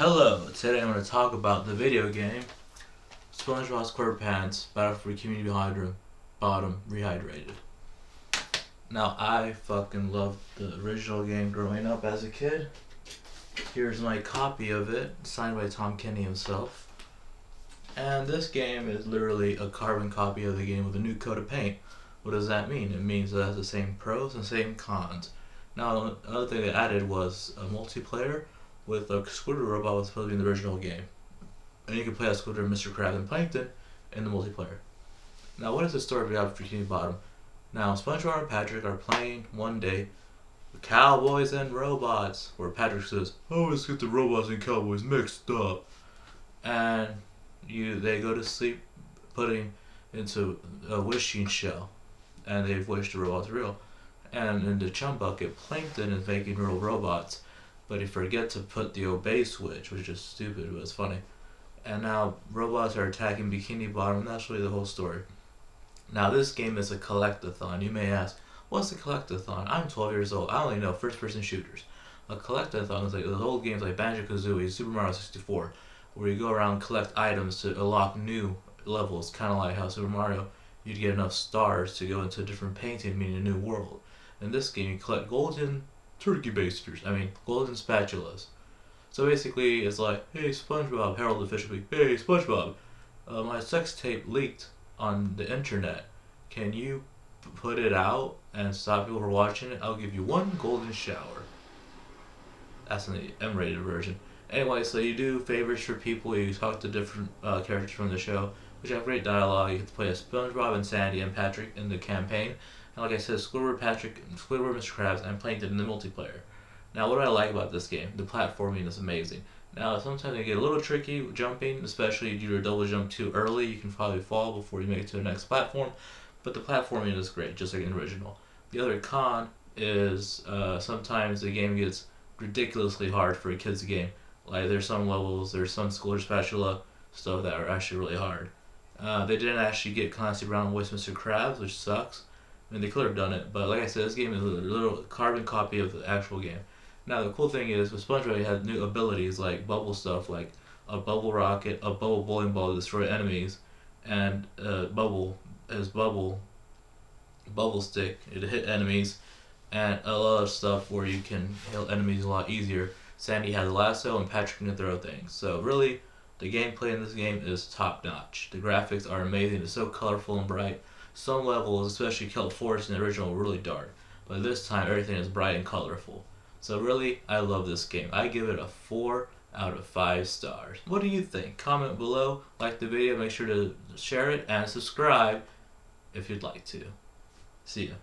Hello, today I'm going to talk about the video game Spongebob Squarepants Battle for Bikini Bottom Rehydrated. Now, I fucking loved the original game growing up as a kid. Here's my copy of it, signed by Tom Kenny himself. And this game is literally a carbon copy of the game with a new coat of paint. What does that mean? It means it has the same pros and same cons. Now, another thing they added was a multiplayer with a Squidward robot was supposed to be in the original game. And you can play as Squidward, Mr. Krabs, and Plankton in the multiplayer. Now, what is the story of Bikini Bottom? Now, SpongeBob and Patrick are playing one day with Cowboys and Robots, where Patrick says, "I always get the robots and cowboys mixed up." And they go to sleep putting into a wishing shell, and they've wished the robots real. And in the chum bucket, Plankton is making real robots, but he forgets to put the obey switch, which is stupid, but it's funny. And now robots are attacking Bikini Bottom, and that's really the whole story. Now this game is a collectathon. You may ask, what's a collectathon? I'm 12 years old. I only know first-person shooters. A collectathon is like those old games like Banjo-Kazooie, Super Mario 64, where you go around and collect items to unlock new levels, kind of like how Super Mario, you'd get enough stars to go into a different painting, meaning a new world. In this game, you collect golden golden spatulas. So basically, it's like, hey SpongeBob, Harold officially, hey SpongeBob, my sex tape leaked on the internet. Can you put it out and stop people from watching it? I'll give you one golden shower. That's in the M-rated version. Anyway, so you do favors for people, you talk to different characters from the show, which have great dialogue. You get to play as SpongeBob and Sandy and Patrick in the campaign. And like I said, Squidward, Mr. Krabs, and Plankton in the multiplayer. Now, what do I like about this game? The platforming is amazing. Now, sometimes it get a little tricky jumping, especially if you do a double jump too early. You can probably fall before you make it to the next platform. But the platforming is great, just like in the original. The other con is sometimes the game gets ridiculously hard for a kid's game. Like, there's some levels, there's some Squidward spatula stuff that are actually really hard. They didn't actually get Clancy Brown voice Mr. Krabs, which sucks. I mean, they could have done it, but like I said, this game is a little carbon copy of the actual game. Now, the cool thing is, with SpongeBob, he had new abilities like bubble stuff, like a bubble rocket, a bubble bowling ball to destroy enemies, and bubble stick to hit enemies, and a lot of stuff where you can hit enemies a lot easier. Sandy has a lasso, and Patrick can throw things. So really, the gameplay in this game is top notch. The graphics are amazing. It's so colorful and bright. Some levels, especially Kelp Forest in the original, were really dark, but this time everything is bright and colorful. So really, I love this game. I give it a 4 out of 5 stars. What do you think? Comment below, like the video, make sure to share it, and subscribe if you'd like to. See ya.